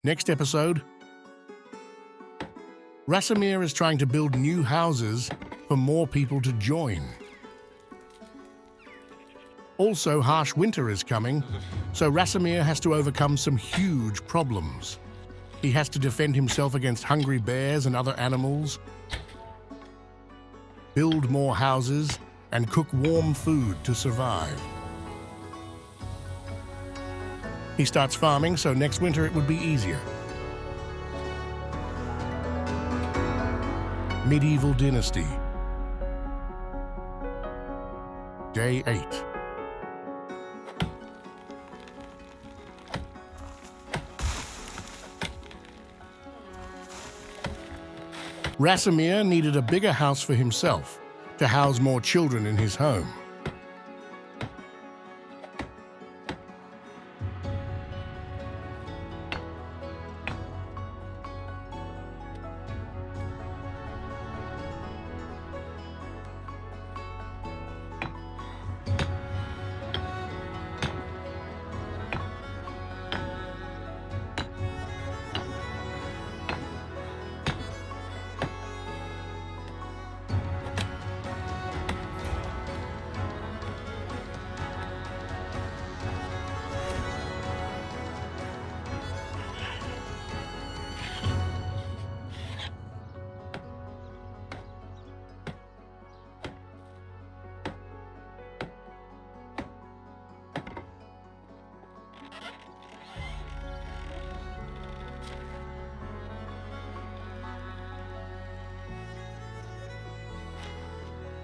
Next episode, Rasimir is trying to build new houses for more people to join. Also, harsh winter is coming, so Rasimir has to overcome some huge problems. He has to defend himself against hungry bears and other animals, build more houses, and cook warm food to survive. He starts farming, so next winter it would be easier. Medieval Dynasty. Day 8. Rasimir needed a bigger house for himself to house more children in his home.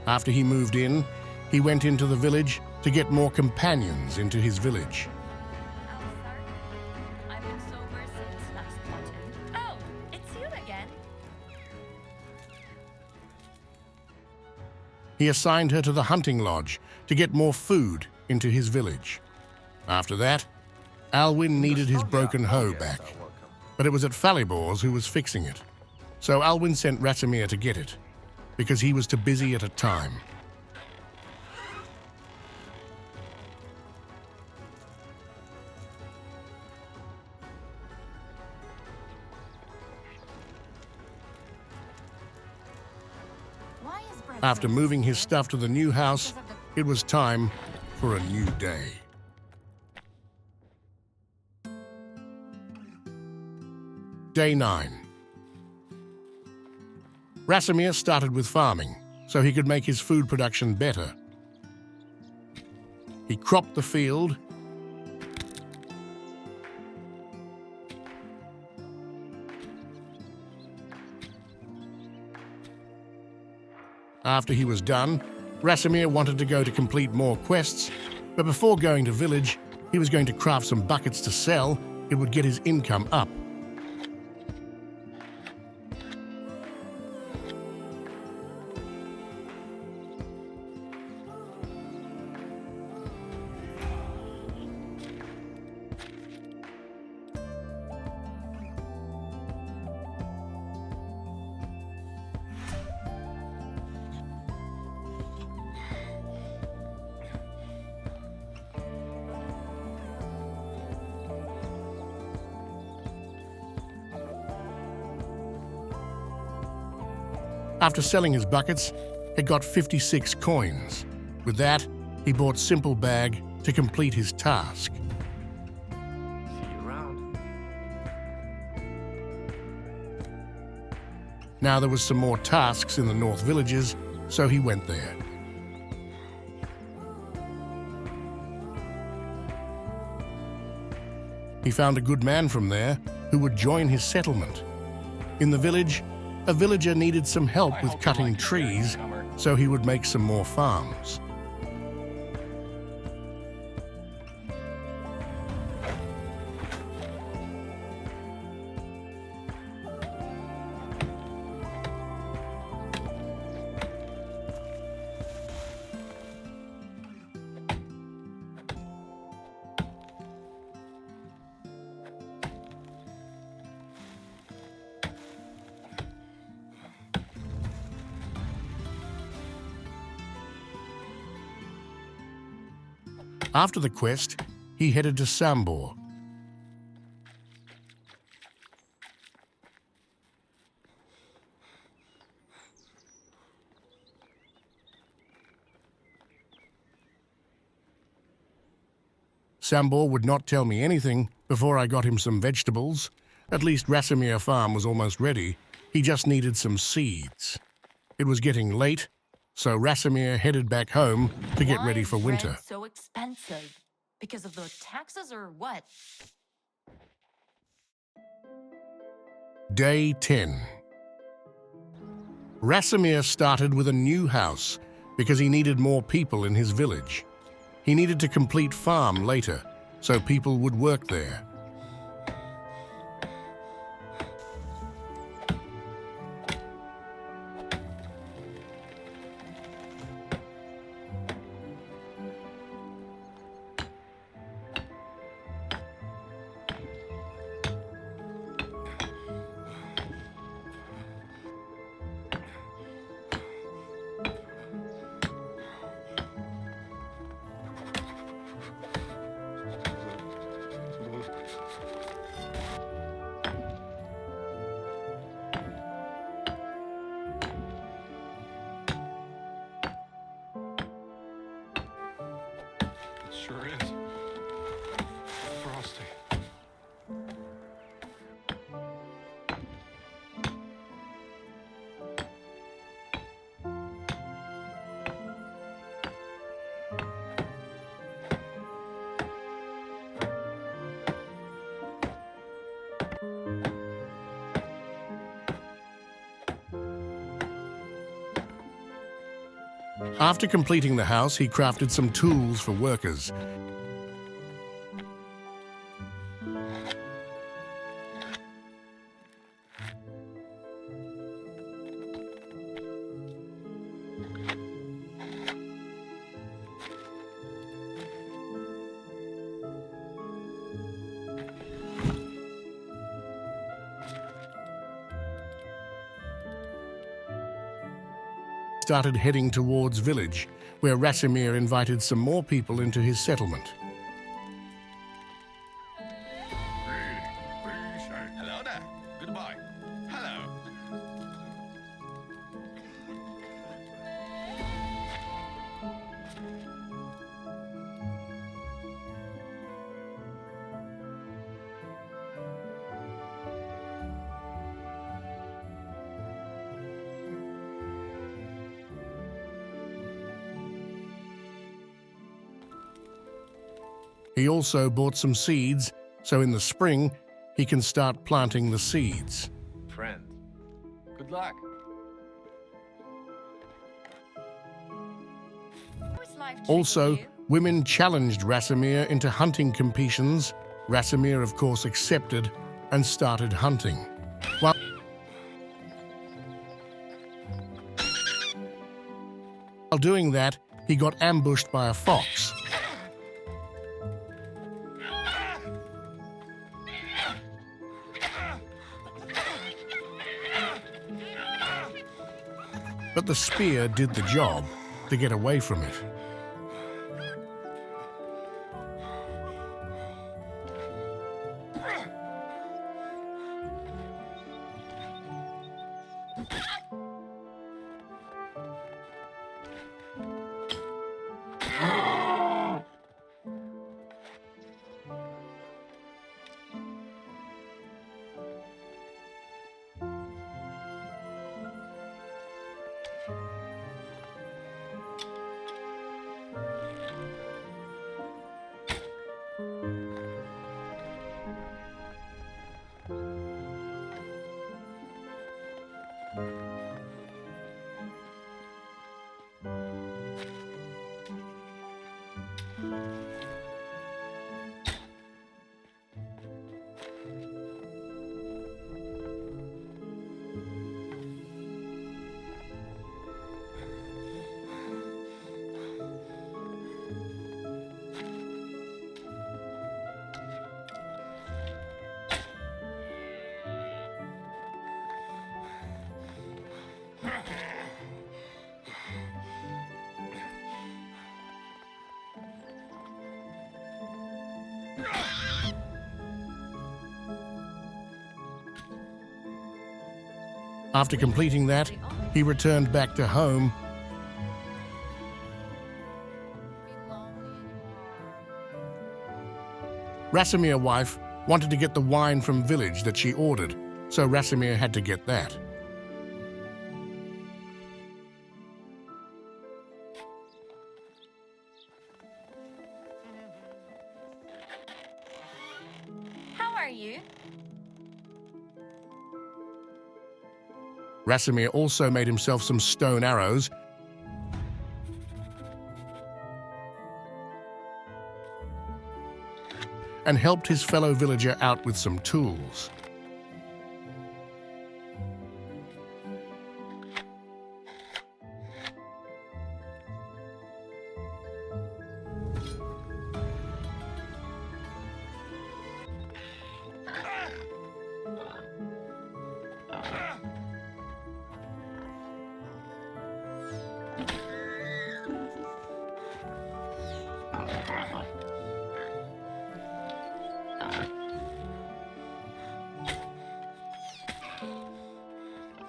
After he moved in, he went into the village to get more companions into his village. I've been sober since last autumn. Oh, it's you again. He assigned her to the hunting lodge to get more food into his village. After that, Alwyn needed his broken hoe back, but it was at Falibor's who was fixing it. So Alwyn sent Rasimir to get it, because he was too busy at a time. After moving his stuff to the new house, it was time for a new day. Day 9. Rasimir started with farming, so he could make his food production better. He cropped the field, after he was done, Rasimir wanted to go to complete more quests, but before going to village, he was going to craft some buckets to sell. It would get his income up. After selling his buckets, he got 56 coins. With that, he bought Simple Bag to complete his task. See you around. Now there was some more tasks in the North villages, so he went there. He found a good man from there who would join his settlement. In the village, a villager needed some help with cutting trees, so he would make some more farms. After the quest, he headed to Sambor. Sambor would not tell me anything before I got him some vegetables. At least Rasimir Farm was almost ready. He just needed some seeds. It was getting late, so Rasimir headed back home to get ready for winter. Why is rent so expensive? Because of the taxes or what? Day 10. Rasimir started with a new house because he needed more people in his village. He needed to complete farm later, so people would work there. Sure is. Frosty. After completing the house, he crafted some tools for workers. Started heading towards village, where Rasimir invited some more people into his settlement. Hello there. Goodbye. Hello. He also bought some seeds, so in the spring, he can start planting the seeds. Friend. Good luck. Who's life treating Also, you? women challenged Rasimir into hunting competitions. Rasimir, of course, accepted and started hunting. While doing that, he got ambushed by a fox. But the spear did the job to get away from it. After completing that, he returned back to home Rasomir's wife wanted to get the wine from village that she ordered, so Rasomir had to get that. How are you? Rasomir also made himself some stone arrows and helped his fellow villager out with some tools.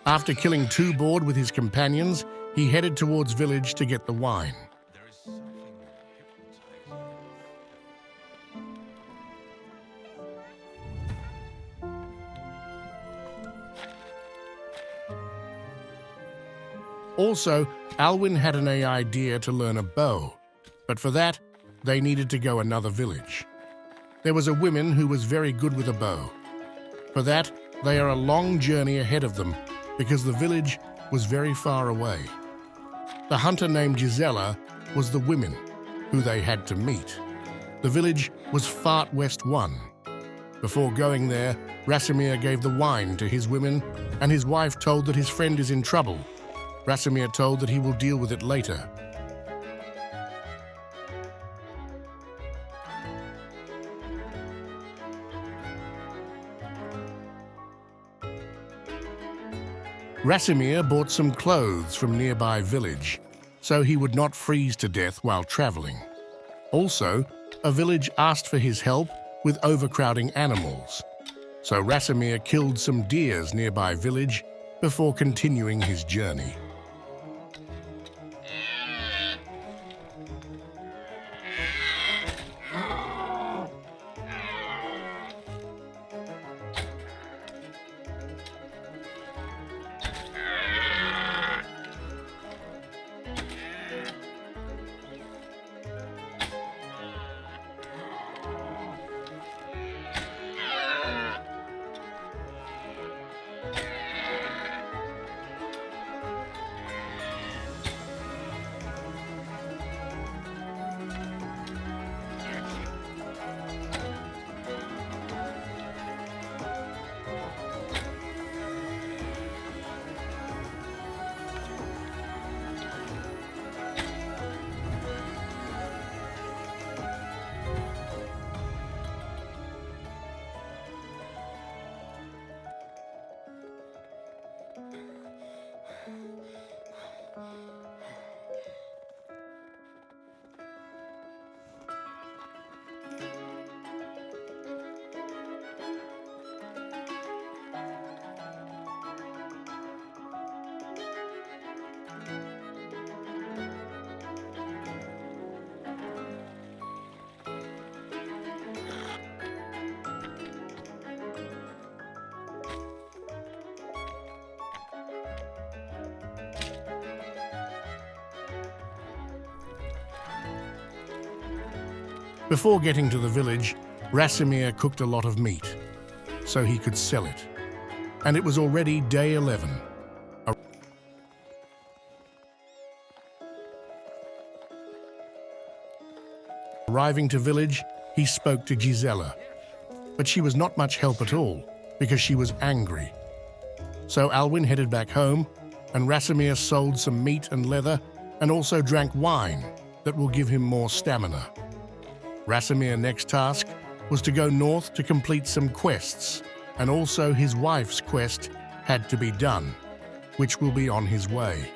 After killing 2 boar with his companions, he headed towards village to get the wine. There is something hypnotizing. Also, Alwyn had an idea to learn a bow, but for that, they needed to go another village. There was a woman who was very good with a bow. For that, they are a long journey ahead of them because the village was very far away. The hunter named Gisela was the woman who they had to meet. The village was Fart West 1. Before going there, Rasomir gave the wine to his women, and his wife told that his friend is in trouble. Rasomir told that he will deal with it later. Rasomir bought some clothes from nearby village, so he would not freeze to death while traveling. Also, a village asked for his help with overcrowding animals, so Rasomir killed some deers nearby village before continuing his journey. Before getting to the village, Rasomir cooked a lot of meat, so he could sell it. And it was already day 11. Arriving to village, he spoke to Gisela, but she was not much help at all because she was angry. So Alwyn headed back home, and Rasomir sold some meat and leather and also drank wine that will give him more stamina. Rasomir's next task was to go north to complete some quests, and also his wife's quest had to be done, which will be on his way.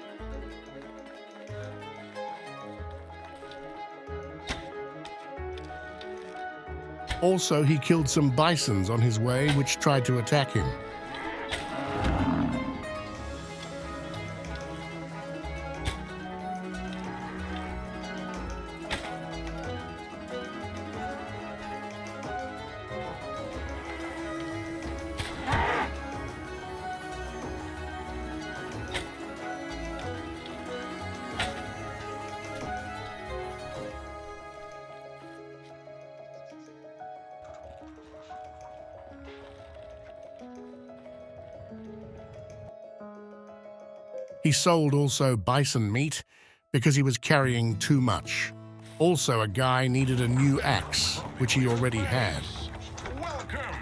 Also, he killed some bisons on his way which tried to attack him. He sold also bison meat because he was carrying too much. Also, a guy needed a new axe, which he already had. Welcome!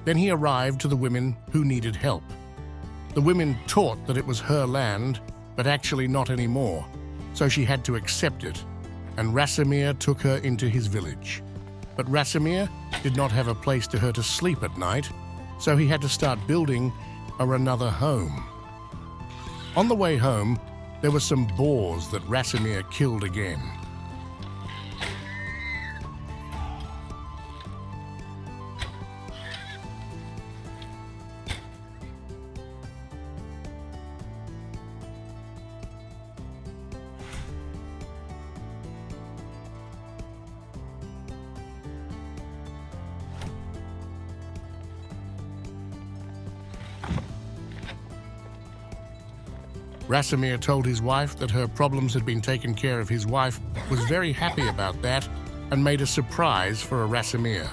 Then he arrived to the women who needed help. The women taught that it was her land, but actually not anymore, so she had to accept it, and Rasimir took her into his village. But Rasimir did not have a place for her to sleep at night, so he had to start building her another home. On the way home, there were some boars that Rasimir killed again. Rasimir told his wife that her problems had been taken care of. His wife was very happy about that and made a surprise for Rasimir.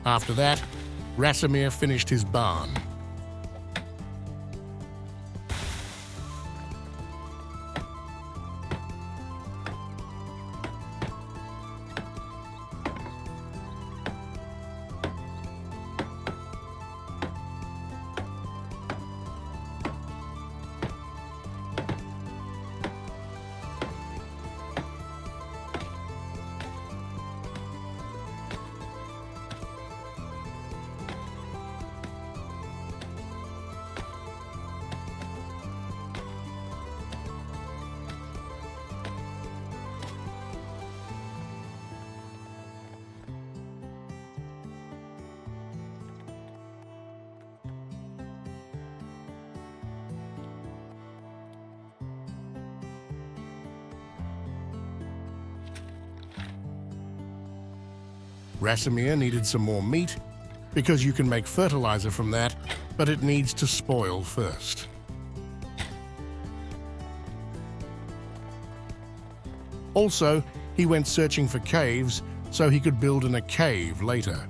After that, Rasimir finished his barn. Rasimir needed some more meat because you can make fertilizer from that, but it needs to spoil first. Also, he went searching for caves so he could build in a cave later.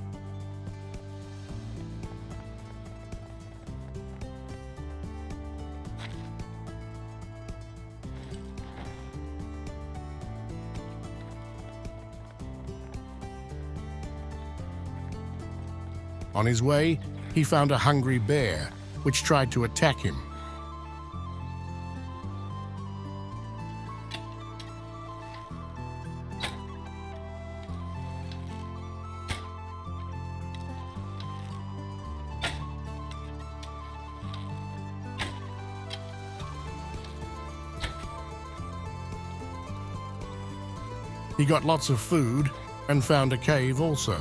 On his way, he found a hungry bear, which tried to attack him. He got lots of food and found a cave also.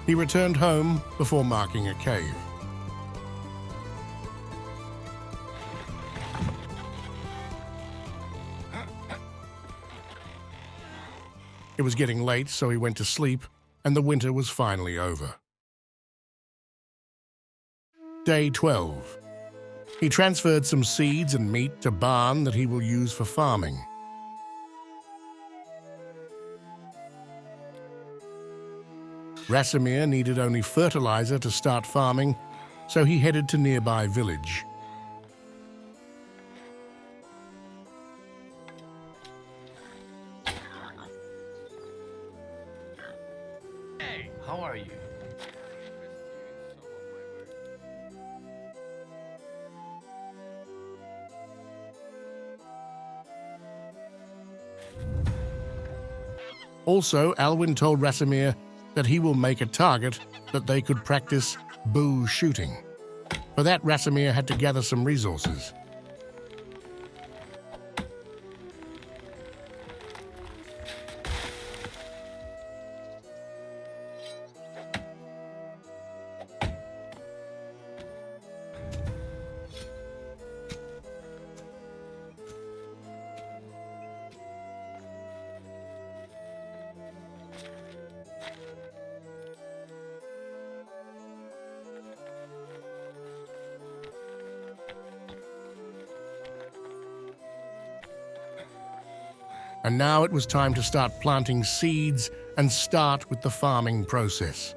He returned home before marking a cave. It was getting late, so he went to sleep, and the winter was finally over. Day 12. He transferred some seeds and meat to barn that he will use for farming. Rasimir needed only fertilizer to start farming, so he headed to nearby village. Hey, how are you? Also, Alwyn told Rasimir that he will make a target that they could practice bow shooting. For that, Rasimir had to gather some resources. And now it was time to start planting seeds and start with the farming process.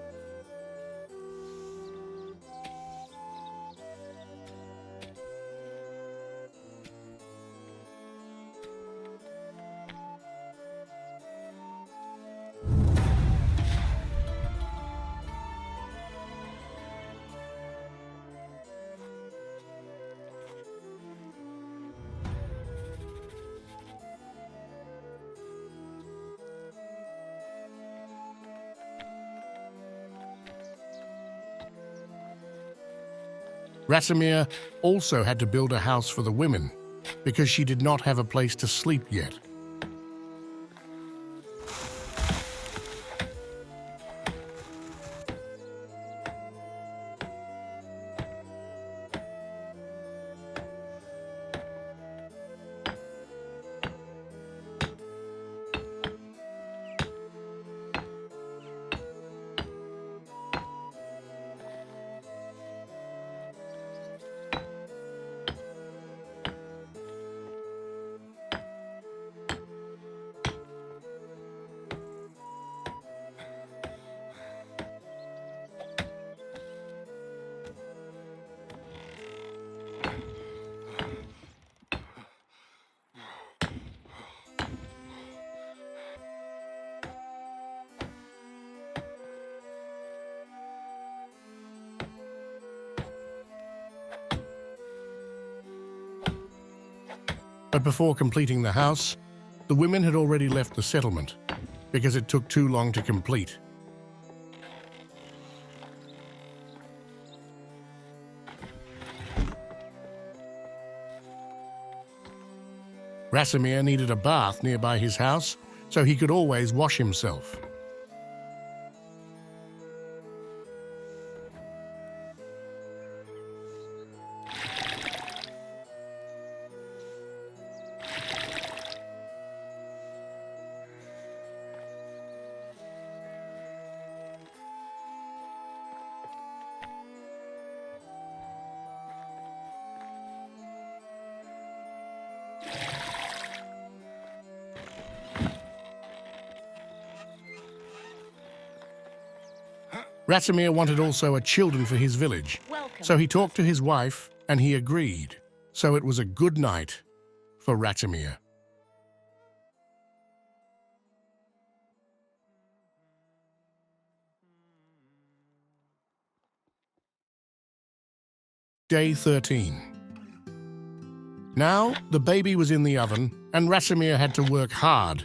Rasimir also had to build a house for the women because she did not have a place to sleep yet. But before completing the house, the women had already left the settlement because it took too long to complete. Rasimir needed a bath nearby his house so he could always wash himself. Rasimir wanted also a children for his village, Welcome. so he talked to his wife and he agreed. So it was a good night for Rasimir. Day 13. Now the baby was in the oven and Rasimir had to work hard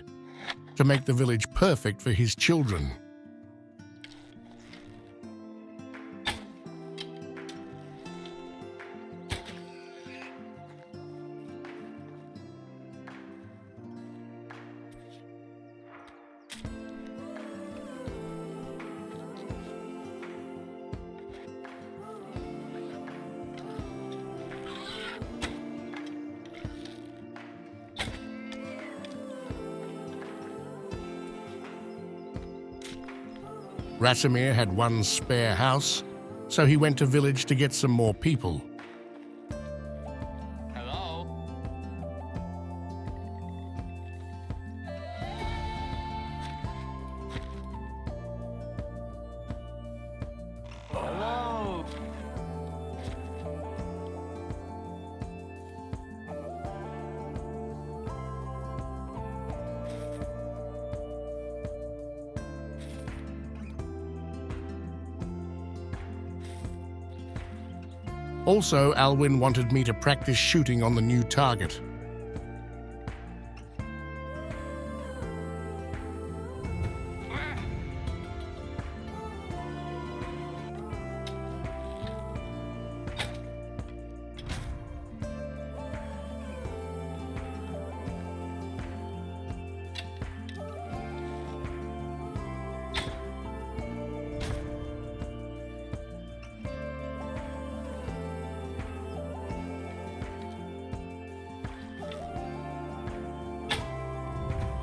to make the village perfect for his children. Rasimir had one spare house, so he went to village to get some more people. Hello? Hello? Also, Alwyn wanted me to practice shooting on the new target.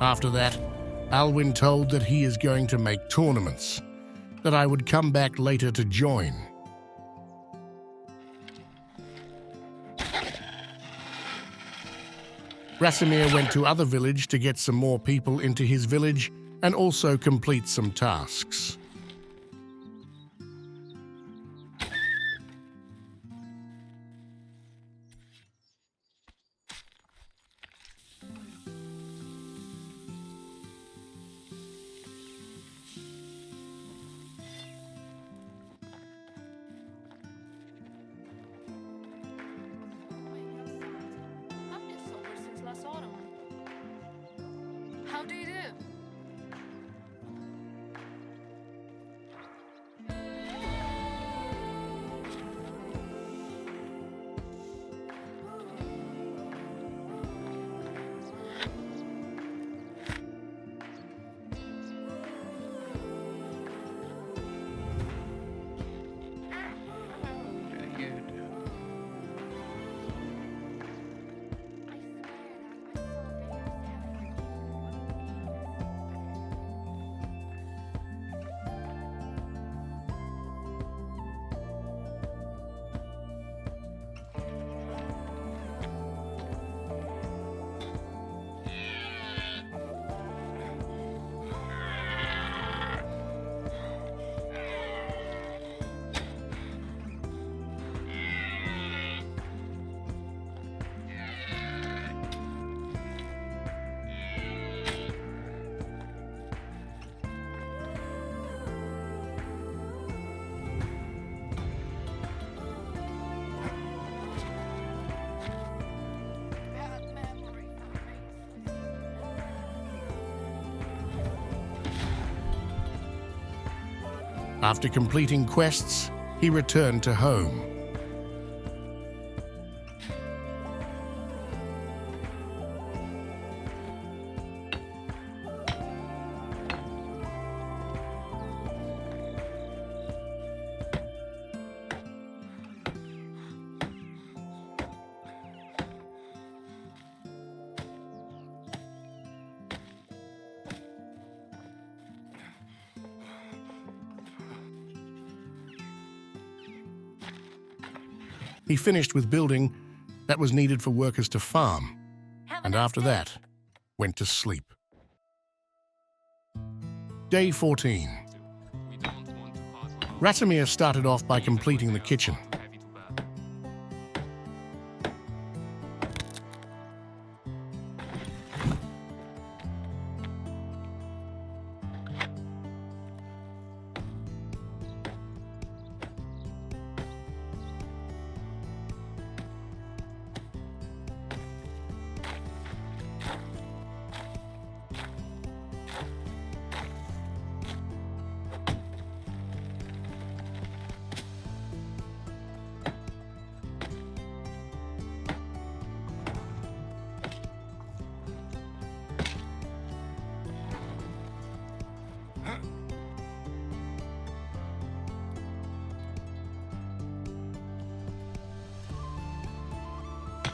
After that, Alwyn told that he is going to make tournaments, that I would come back later to join. Rasimir went to other village to get some more people into his village and also complete some tasks. I've been sober since last autumn. How do you do? Very good. Bad memory. After completing quests, he returned to home. He finished with building that was needed for workers to farm, and after that, went to sleep. Day 14. We don't want to pass without Rasimir started off by completing the kitchen. heavy to bear.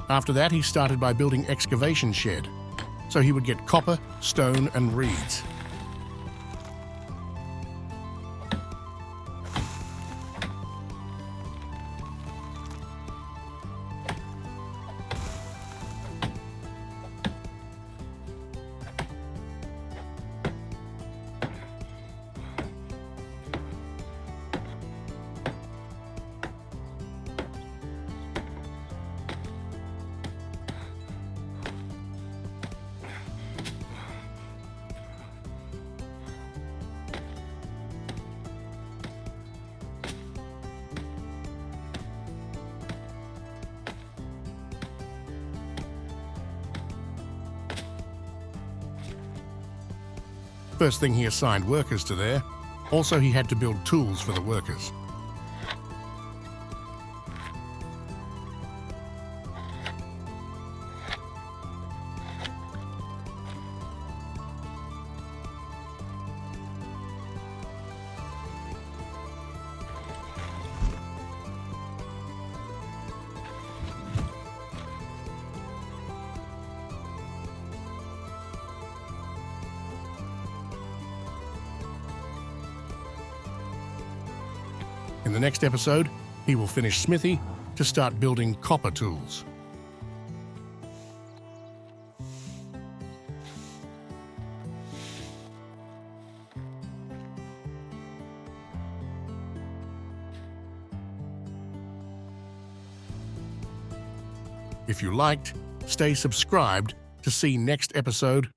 After that, he started by building excavation shed, so he would get copper, stone, and reeds. First thing, he assigned workers to there. Also, he had to build tools for the workers. In the next episode, he will finish smithy to start building copper tools. If you liked, stay subscribed to see next episode